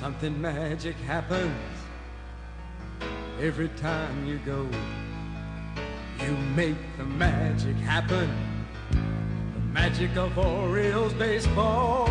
Something magic happens every time you go. You make the magic happen. The magic of Orioles baseball.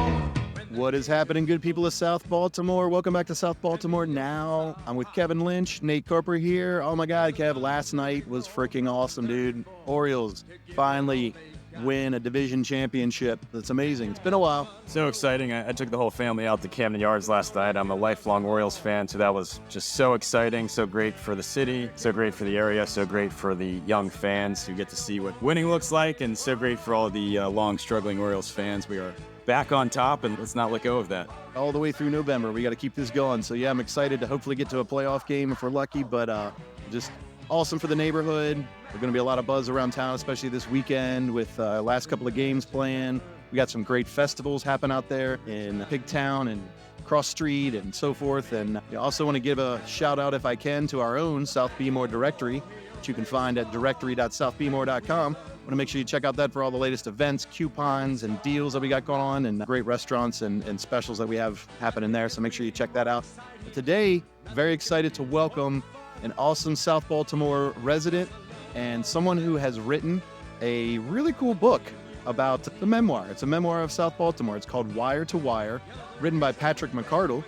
What is happening, good people of South Baltimore? Welcome back to South Baltimore Now. I'm with Kevin Lynch, Nate Carper here. Oh my God, Kev, last night was freaking awesome, dude. Orioles finally win a division championship. That's amazing. It's been a while. So exciting. I took the whole family out to Camden Yards last night. I'm a lifelong Orioles fan, so that was just so exciting, so great for the city, so great for the area, so great for the young fans who get to see what winning looks like, and so great for all the long struggling Orioles fans. We are back on top, and let's not let go of that. All the way through November, we got to keep this going. So yeah, I'm excited to hopefully get to a playoff game if we're lucky, but just awesome for the neighborhood. There's going to be a lot of buzz around town, especially this weekend with last couple of games planned. We got some great festivals happen out there in Pigtown and Cross Street and so forth. And I also want to give a shout out, if I can, to our own South Baltimore directory, which you can find at directory.southbaltimore.com. I want to make sure you check out that for all the latest events, coupons, and deals that we got going on, and great restaurants and specials that we have happening there. So make sure you check that out. But today, very excited to welcome an awesome South Baltimore resident and someone who has written a really cool book about the memoir. It's a memoir of South Baltimore. It's called Wire to Wire, written by Patrick McArdle.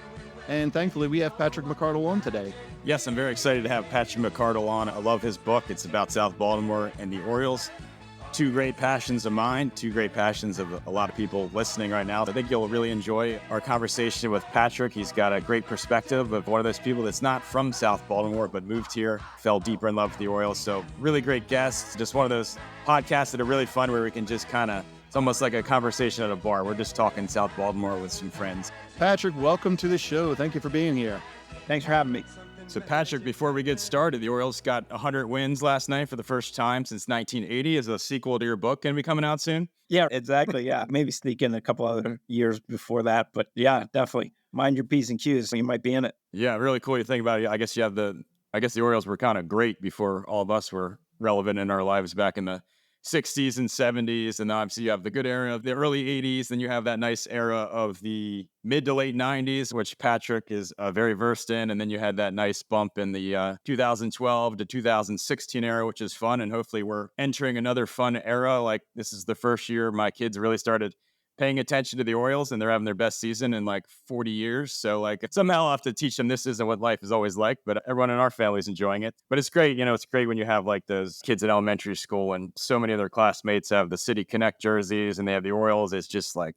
And thankfully, we have Patrick McArdle on today. Yes, I'm very excited to have Patrick McArdle on. I love his book. It's about South Baltimore and the Orioles. Two great passions of mine, two great passions of a lot of people listening right now. I think you'll really enjoy our conversation with Patrick. He's got a great perspective of one of those people that's not from South Baltimore, but moved here, fell deeper in love with the Orioles. So really great guests. Just one of those podcasts that are really fun where we can just it's almost like a conversation at a bar. We're just talking South Baltimore with some friends. Patrick, welcome to the show. Thank you for being here. Thanks for having me. So Patrick, before we get started, the Orioles got 100 wins last night for the first time since 1980. Is a sequel to your book going to be coming out soon? Yeah, exactly. Yeah, maybe sneak in a couple other years before that. But yeah, definitely. Mind your P's and Q's. You might be in it. Yeah, really cool. You think about it. I guess the Orioles were kind of great before all of us were relevant in our lives back in the 60s and 70s. And obviously you have the good era of the early 80s. Then you have that nice era of the mid to late 90s, which Patrick is very versed in. And then you had that nice bump in the 2012 to 2016 era, which is fun. And hopefully we're entering another fun era. Like this is the first year my kids really started paying attention to the Orioles, and they're having their best season in like 40 years. So like somehow I'll have to teach them this isn't what life is always like, but everyone in our family is enjoying it. But it's great. It's great when you have like those kids in elementary school and so many of their classmates have the City Connect jerseys and they have the Orioles. It's just like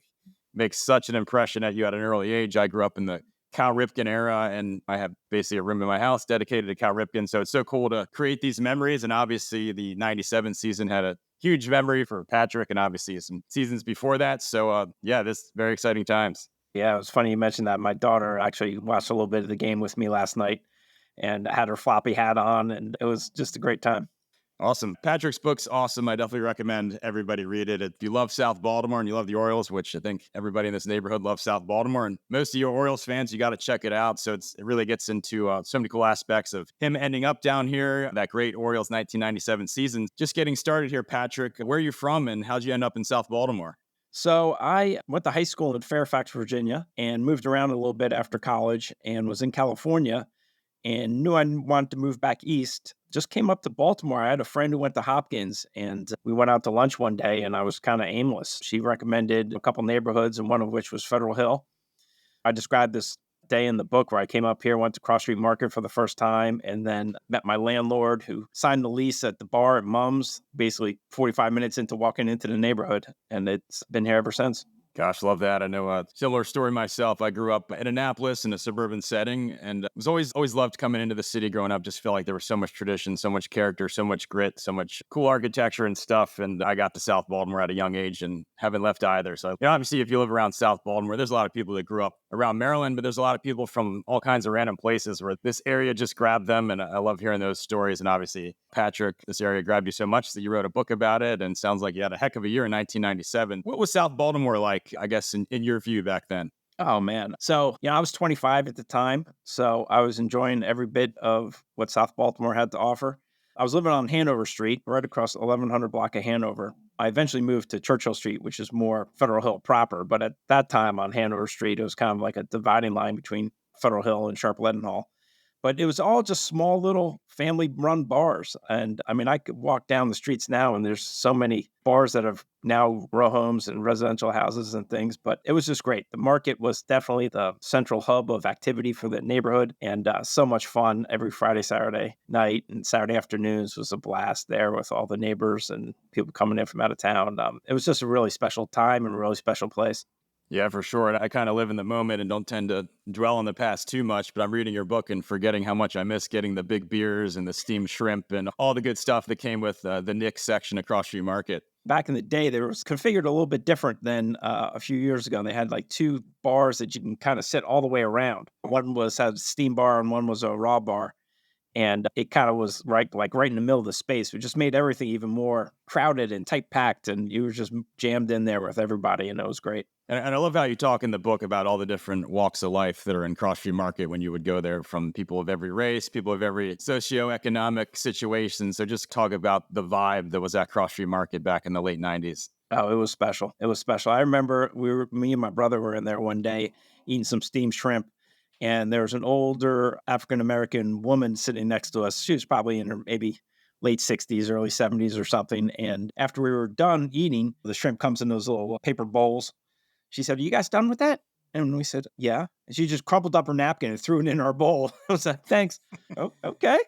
makes such an impression at you at an early age. I grew up in the Cal Ripken era, and I have basically a room in my house dedicated to Cal Ripken. So it's so cool to create these memories. And obviously the 97 season had a huge memory for Patrick and obviously some seasons before that. So yeah, this very exciting times. Yeah, it was funny you mentioned that. My daughter actually watched a little bit of the game with me last night and had her floppy hat on, and it was just a great time. Awesome. Patrick's book's awesome. I definitely recommend everybody read it. If you love South Baltimore and you love the Orioles, which I think everybody in this neighborhood loves South Baltimore, and most of your Orioles fans, you got to check it out. So it really gets into so many cool aspects of him ending up down here, that great Orioles 1997 season. Just getting started here, Patrick, where are you from and how'd you end up in South Baltimore? So I went to high school in Fairfax, Virginia, and moved around a little bit after college and was in California and knew I wanted to move back east. Just came up to Baltimore. I had a friend who went to Hopkins, and we went out to lunch one day, and I was kind of aimless. She recommended a couple neighborhoods, and one of which was Federal Hill. I described this day in the book where I came up here, went to Cross Street Market for the first time, and then met my landlord who signed the lease at the bar at Mum's, basically 45 minutes into walking into the neighborhood, and it's been here ever since. Gosh, love that. I know a similar story myself. I grew up in Annapolis in a suburban setting and was always loved coming into the city growing up. Just felt like there was so much tradition, so much character, so much grit, so much cool architecture and stuff. And I got to South Baltimore at a young age and haven't left either. So obviously, if you live around South Baltimore, there's a lot of people that grew up around Maryland, but there's a lot of people from all kinds of random places where this area just grabbed them. And I love hearing those stories. And obviously, Patrick, this area grabbed you so much that you wrote a book about it. And sounds like you had a heck of a year in 1997. What was South Baltimore like, I guess, in your view back then? Oh, man. So, I was 25 at the time, so I was enjoying every bit of what South Baltimore had to offer. I was living on Hanover Street, right across 1100 block of Hanover. I eventually moved to Churchill Street, which is more Federal Hill proper. But at that time on Hanover Street, it was kind of like a dividing line between Federal Hill and Sharp Leadenhall. But it was all just small little family run bars. And I mean, I could walk down the streets now and there's so many bars that have now row homes and residential houses and things, but it was just great. The market was definitely the central hub of activity for the neighborhood, and so much fun every Friday, Saturday night, and Saturday afternoons was a blast there with all the neighbors and people coming in from out of town. It was just a really special time and a really special place. Yeah, for sure. And I kind of live in the moment and don't tend to dwell on the past too much, but I'm reading your book and forgetting how much I miss getting the big beers and the steamed shrimp and all the good stuff that came with the Nick section across Street Market. Back in the day, they was configured a little bit different than a few years ago. They had like two bars that you can kind of sit all the way around. One had a steam bar and one was a raw bar. And it kind of was right in the middle of the space. It just made everything even more crowded and tight packed. And you were just jammed in there with everybody. And it was great. And I love how you talk in the book about all the different walks of life that are in Cross Street Market when you would go there, from people of every race, people of every socioeconomic situation. So just talk about the vibe that was at Cross Street Market back in the late 90s. Oh, it was special. It was special. I remember me and my brother were in there one day eating some steamed shrimp. And there was an older African-American woman sitting next to us. She was probably in her maybe late 60s, early 70s or something. And after we were done eating, the shrimp comes in those little paper bowls. She said, "Are you guys done with that?" And we said, "Yeah." And she just crumpled up her napkin and threw it in our bowl. I was like, "Thanks." "Oh, okay.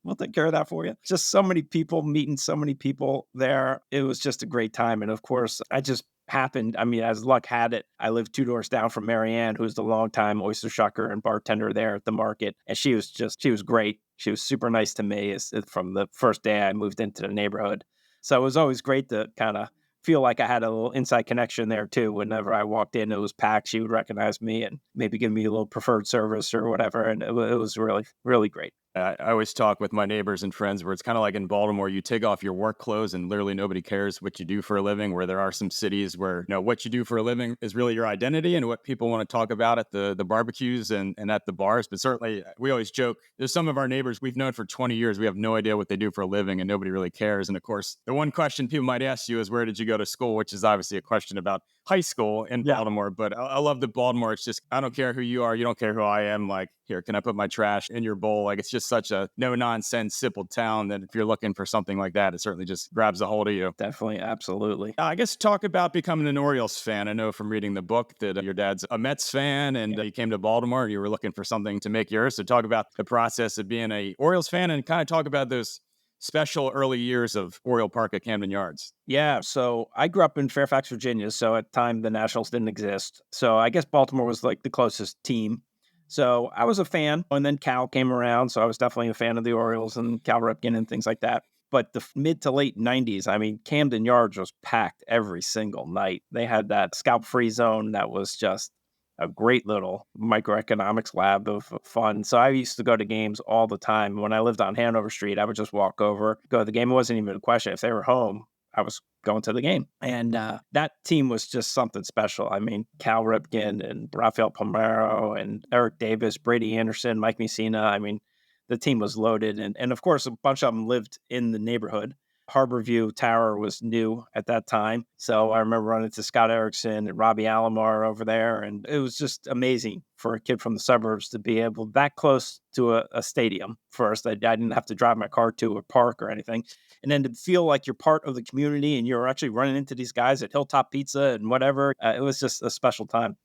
We'll take care of that for you." Just so many people, meeting so many people there. It was just a great time. And of course, I just happened, I mean, as luck had it, I lived 2 doors down from Marianne, who's the longtime oyster shucker and bartender there at the market. And she was great. She was super nice to me from the first day I moved into the neighborhood. So it was always great to kind of feel like I had a little inside connection there too. Whenever I walked in, it was packed. She would recognize me and maybe give me a little preferred service or whatever. And it was really, really great. I always talk with my neighbors and friends where it's kind of like in Baltimore, you take off your work clothes and literally nobody cares what you do for a living, where there are some cities where, what you do for a living is really your identity and what people want to talk about at the barbecues and at the bars. But certainly we always joke, there's some of our neighbors we've known for 20 years. We have no idea what they do for a living and nobody really cares. And of course, the one question people might ask you is, where did you go to school? Which is obviously a question about high school in Baltimore. But I love that Baltimore. It's just, I don't care who you are. You don't care who I am. Like, here, can I put my trash in your bowl? Like, it's just such a no nonsense, simple town that if you're looking for something like that, it certainly just grabs a hold of you. Definitely. Absolutely. I guess talk about becoming an Orioles fan. I know from reading the book that your dad's a Mets fan and you came to Baltimore and you were looking for something to make yours. So talk about the process of being a Orioles fan and kind of talk about those special early years of Oriole Park at Camden Yards. Yeah, so I grew up in Fairfax, Virginia. So at the time, the Nationals didn't exist. So I guess Baltimore was like the closest team. So I was a fan, and then Cal came around. So I was definitely a fan of the Orioles and Cal Ripken and things like that. But the mid to late 90s, I mean, Camden Yards was packed every single night. They had that scalp-free zone that was just a great little microeconomics lab of fun. So I used to go to games all the time. When I lived on Hanover Street, I would just walk over, go to the game. It wasn't even a question. If they were home, I was going to the game. And that team was just something special. I mean, Cal Ripken and Rafael Palmeiro and Eric Davis, Brady Anderson, Mike Messina. I mean, the team was loaded. And of course, a bunch of them lived in the neighborhood. Harborview Tower was new at that time. So I remember running to Scott Erickson and Robbie Alomar over there. And it was just amazing for a kid from the suburbs to be able that close to a stadium first. I didn't have to drive my car to a park or anything. And then to feel like you're part of the community and you're actually running into these guys at Hilltop Pizza and whatever. It was just a special time.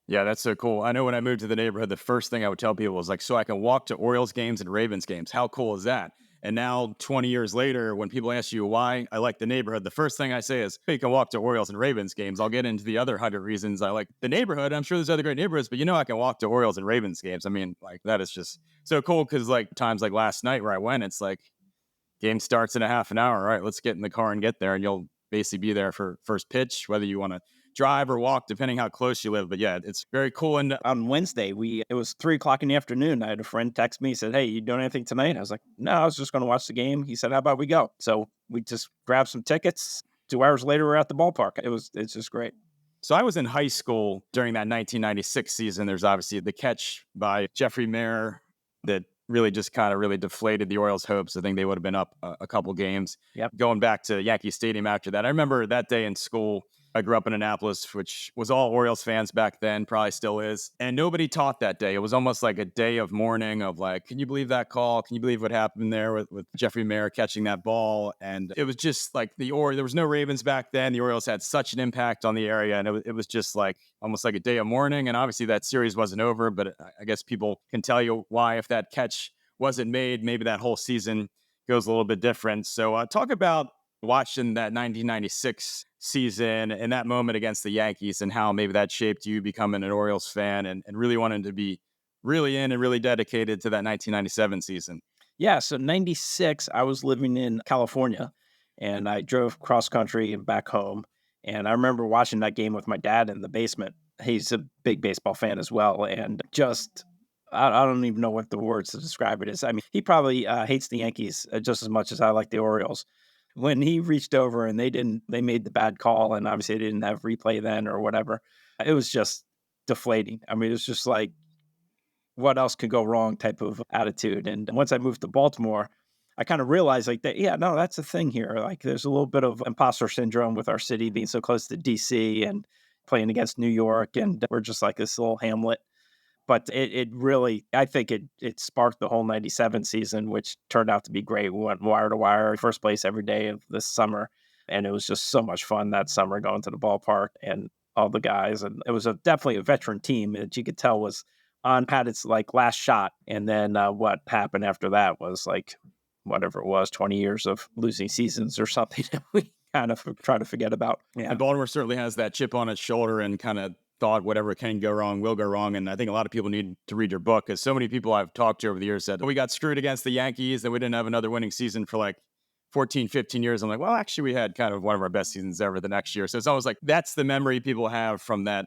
Yeah, that's so cool. I know when I moved to the neighborhood, the first thing I would tell people was like, so I can walk to Orioles games and Ravens games. How cool is that? And now 20 years later, when people ask you why I like the neighborhood, the first thing I say is, you can walk to Orioles and Ravens games. I'll get into the other 100 reasons I like the neighborhood. I'm sure there's other great neighborhoods, but I can walk to Orioles and Ravens games. I mean, like, that is just so cool because like times like last night where I went, it's like game starts in a half an hour. All right, let's get in the car and get there. And you'll basically be there for first pitch, whether you want to drive or walk, depending how close you live. But yeah, it's very cool. And on Wednesday, it was 3:00 in the afternoon. I had a friend text me, said, "Hey, you doing anything tonight?" I was like, "No, I was just going to watch the game." He said, "How about we go?" So we just grabbed some tickets. 2 hours later, we're at the ballpark. It's just great. So I was in high school during that 1996 season. There's obviously the catch by Jeffrey Mayer that really just kind of really deflated the Orioles' hopes. I think they would have been up a couple games. Yep. Going back to Yankee Stadium after that. I remember that day in school, I grew up in Annapolis, which was all Orioles fans back then, probably still is. And nobody talked that day. It was almost like a day of mourning of like, can you believe that call? Can you believe what happened there with Jeffrey Mayer catching that ball? And it was just like there was no Ravens back then. The Orioles had such an impact on the area. And it was just like almost like a day of mourning. And obviously that series wasn't over, but I guess people can tell you why if that catch wasn't made, maybe that whole season goes a little bit different. So talk about watching that 1996 season and that moment against the Yankees and how maybe that shaped you becoming an Orioles fan and really wanting to be really in and really dedicated to that 1997 season. Yeah, so 96, I was living in California and I drove cross country and back home. And I remember watching that game with my dad in the basement. He's a big baseball fan as well. And just, I don't even know what the words to describe it is. I mean, he probably hates the Yankees just as much as I like the Orioles. When he reached over and they made the bad call, and obviously they didn't have replay then or whatever, it was just deflating. I mean, it was just like, what else could go wrong type of attitude. And once I moved to Baltimore, I kind of realized like that, yeah, no, that's the thing here. Like there's a little bit of imposter syndrome with our city being so close to DC and playing against New York. And we're just like this little hamlet. But it really, I think it sparked the whole 97 season, which turned out to be great. We went wire to wire, first place every day of this summer. And it was just so much fun that summer going to the ballpark and all the guys. And it was definitely a veteran team that you could tell was had its like last shot. And then what happened after that was like, whatever it was, 20 years of losing seasons or something that we kind of try to forget about. Yeah. And Baltimore certainly has that chip on its shoulder and kind of thought whatever can go wrong will go wrong. And I think a lot of people need to read your book because so many people I've talked to over the years said, we got screwed against the Yankees and we didn't have another winning season for like 14, 15 years. I'm like, well, actually we had kind of one of our best seasons ever the next year. So it's always like, that's the memory people have from that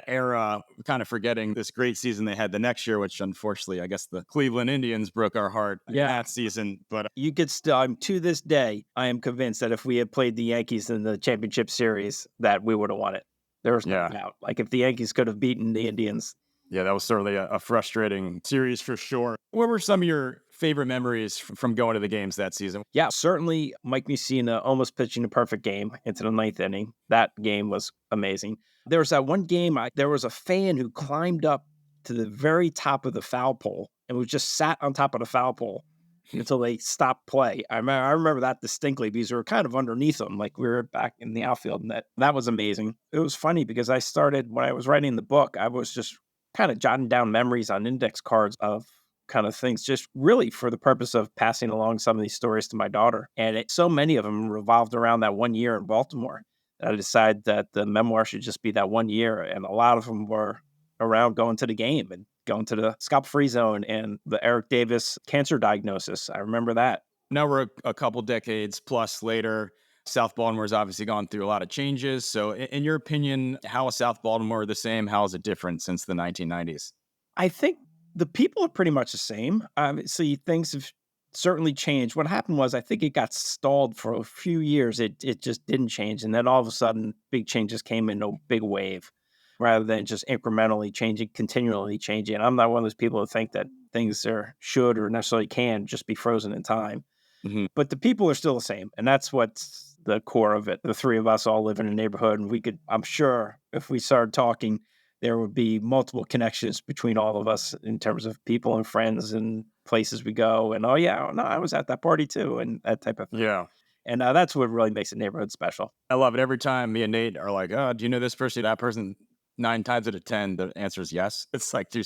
era, kind of forgetting this great season they had the next year, which unfortunately, I guess the Cleveland Indians broke our heart that season. But you could still, to this day, I am convinced that if we had played the Yankees in the championship series, that we would have won it. There's no doubt. Like if the Yankees could have beaten the Indians. Yeah, that was certainly a frustrating series for sure. What were some of your favorite memories from going to the games that season? Yeah, certainly Mike Mussina almost pitching a perfect game into the ninth inning. That game was amazing. There was that one game, there was a fan who climbed up to the very top of the foul pole and was just sat on top of the foul pole until they stopped play. I remember that distinctly because we were kind of underneath them, like we were back in the outfield, and that was amazing. It was funny because I started, when I was writing the book, I was just kind of jotting down memories on index cards of kind of things, just really for the purpose of passing along some of these stories to my daughter. And so many of them revolved around that one year in Baltimore that I decided that the memoir should just be that one year. And a lot of them were around going to the game and going to the scalp-free zone and the Eric Davis cancer diagnosis. I remember that. Now we're a couple decades plus later. South Baltimore's obviously gone through a lot of changes. So in your opinion, how is South Baltimore the same? How is it different since the 1990s? I think the people are pretty much the same. See, things have certainly changed. What happened was I think it got stalled for a few years. It just didn't change. And then all of a sudden, big changes came in a big wave rather than just incrementally changing, continually changing. I'm not one of those people who think that things should or necessarily can just be frozen in time. Mm-hmm. But the people are still the same. And that's what's the core of it. The three of us all live in a neighborhood, and we could, I'm sure, if we started talking, there would be multiple connections between all of us in terms of people and friends and places we go. And, oh, yeah, no, I was at that party too, and that type of thing. Yeah. And that's what really makes a neighborhood special. I love it. Every time me and Nate are like, oh, do you know this person, that person? 9 times out of 10, the answer is yes. It's like through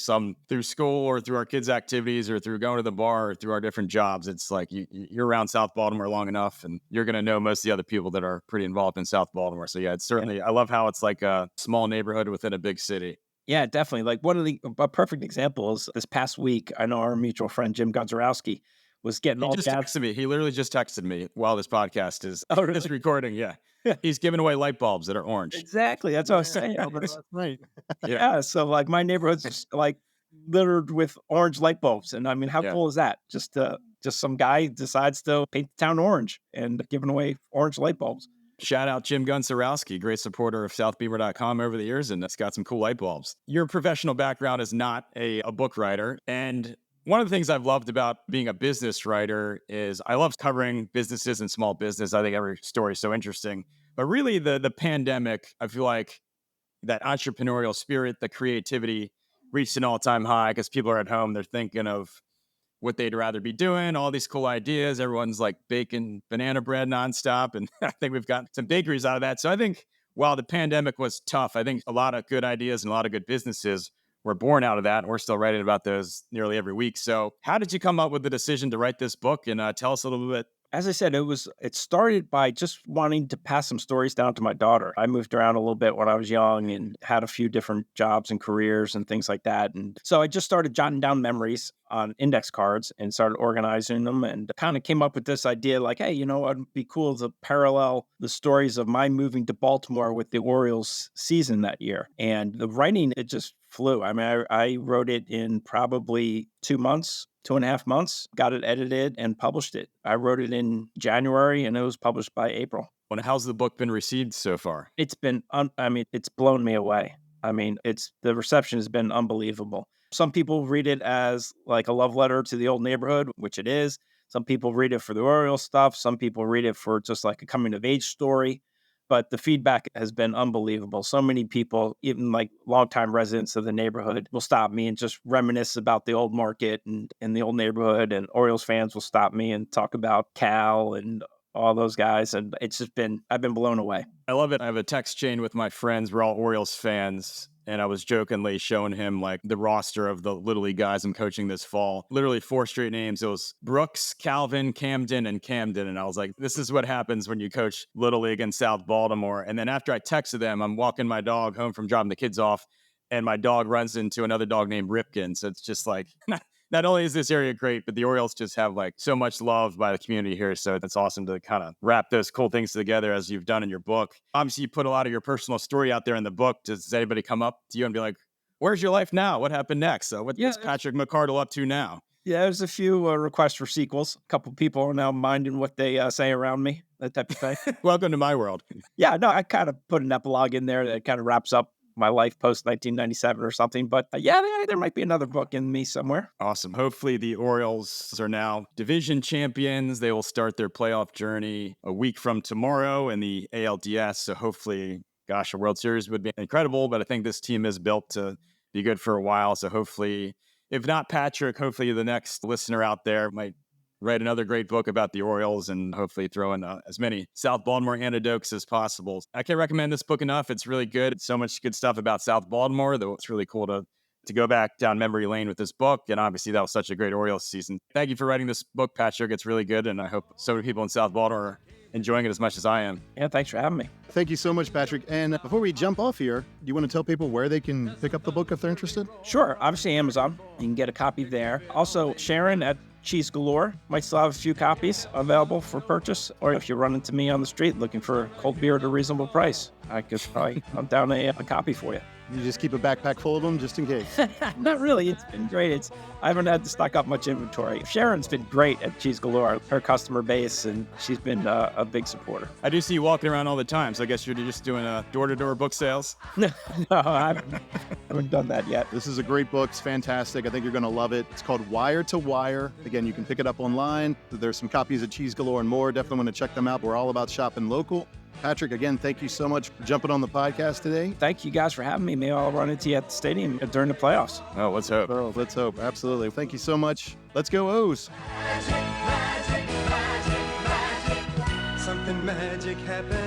school or through our kids' activities or through going to the bar or through our different jobs. It's like you're around South Baltimore long enough and you're going to know most of the other people that are pretty involved in South Baltimore. So yeah, it's certainly, I love how it's like a small neighborhood within a big city. Yeah, definitely. Like a perfect example is this past week, I know our mutual friend, Jim Gonzarowski, was getting all just texted me. He literally just texted me while this podcast is this recording. Yeah. He's giving away light bulbs that are orange. Exactly. That's what I was saying. That's right. Yeah. So like my neighborhood's like littered with orange light bulbs. And I mean, how cool is that? Just some guy decides to paint the town orange and giving away orange light bulbs. Shout out Jim Gonzarowski, great supporter of SouthBeaver.com over the years, and it's got some cool light bulbs. Your professional background is not a book writer, and one of the things I've loved about being a business writer is I love covering businesses and small business. I think every story is so interesting. But really, the pandemic, I feel like that entrepreneurial spirit, the creativity reached an all-time high because people are at home. They're thinking of what they'd rather be doing, all these cool ideas. Everyone's like baking banana bread nonstop. And I think we've got some bakeries out of that. So I think while the pandemic was tough, I think a lot of good ideas and a lot of good businesses were born out of that. And we're still writing about those nearly every week. So how did you come up with the decision to write this book? And tell us a little bit. As I said, it started by just wanting to pass some stories down to my daughter. I moved around a little bit when I was young and had a few different jobs and careers and things like that. And so I just started jotting down memories on index cards and started organizing them, and kind of came up with this idea like, hey, it'd be cool to parallel the stories of my moving to Baltimore with the Orioles season that year. And the writing, it just flew. I mean, I wrote it in probably 2 months. 2.5 months, got it edited and published it. I wrote it in January and it was published by April. And how's the book been received so far? It's been, it's blown me away. I mean, the reception has been unbelievable. Some people read it as like a love letter to the old neighborhood, which it is. Some people read it for the Orioles stuff. Some people read it for just like a coming of age story. But the feedback has been unbelievable. So many people, even like longtime residents of the neighborhood, will stop me and just reminisce about the old market and the old neighborhood. And Orioles fans will stop me and talk about Cal and all those guys. And I've been blown away. I love it. I have a text chain with my friends. We're all Orioles fans. And I was jokingly showing him like the roster of the Little League guys I'm coaching this fall. Literally 4 straight names. It was Brooks, Calvin, Camden, and Camden. And I was like, this is what happens when you coach Little League in South Baltimore. And then after I texted them, I'm walking my dog home from dropping the kids off, and my dog runs into another dog named Ripken. So it's just like, not only is this area great, but the Orioles just have like so much love by the community here. So it's awesome to kind of wrap those cool things together as you've done in your book. Obviously, you put a lot of your personal story out there in the book. Does anybody come up to you and be like, where's your life now? What happened next? So what's Patrick McArdle up to now? Yeah, there's a few requests for sequels. A couple people are now minding what they say around me, that type of thing. Welcome to my world. Yeah, no, I kind of put an epilogue in there that kind of wraps up my life post 1997 or something. But there might be another book in me somewhere. Awesome. Hopefully the Orioles are now division champions. They will start their playoff journey a week from tomorrow in the ALDS. So hopefully, gosh, a World Series would be incredible. But I think this team is built to be good for a while. So hopefully, if not Patrick, hopefully the next listener out there might write another great book about the Orioles and hopefully throw in as many South Baltimore anecdotes as possible. I can't recommend this book enough. It's really good. It's so much good stuff about South Baltimore, though it's really cool to go back down memory lane with this book. And obviously that was such a great Orioles season. Thank you for writing this book, Patrick. It's really good. And I hope so many people in South Baltimore are enjoying it as much as I am. Yeah, thanks for having me. Thank you so much, Patrick. And before we jump off here, do you want to tell people where they can pick up the book if they're interested? Sure. Obviously, Amazon. You can get a copy there. Also, Sharon at Cheese Galore might still have a few copies available for purchase. Or if you run into me on the street looking for a cold beer at a reasonable price, I could probably hunt down a copy for you. You just keep a backpack full of them just in case. Not really. It's been great. I haven't had to stock up much inventory. Sharon's been great at Cheese Galore, her customer base, and she's been a big supporter. I do see you walking around all the time, so I guess you're just doing door-to-door book sales? No, I haven't done that yet. This is a great book. It's fantastic. I think you're going to love it. It's called Wire to Wire. Again, you can pick it up online. There's some copies of Cheese Galore and more. Definitely want to check them out. We're all about shopping local. Patrick, again, thank you so much for jumping on the podcast today. Thank you guys for having me. Maybe I'll run into you at the stadium during the playoffs. Oh, let's hope. Oh, let's hope. Absolutely. Thank you so much. Let's go O's. Something magic happened.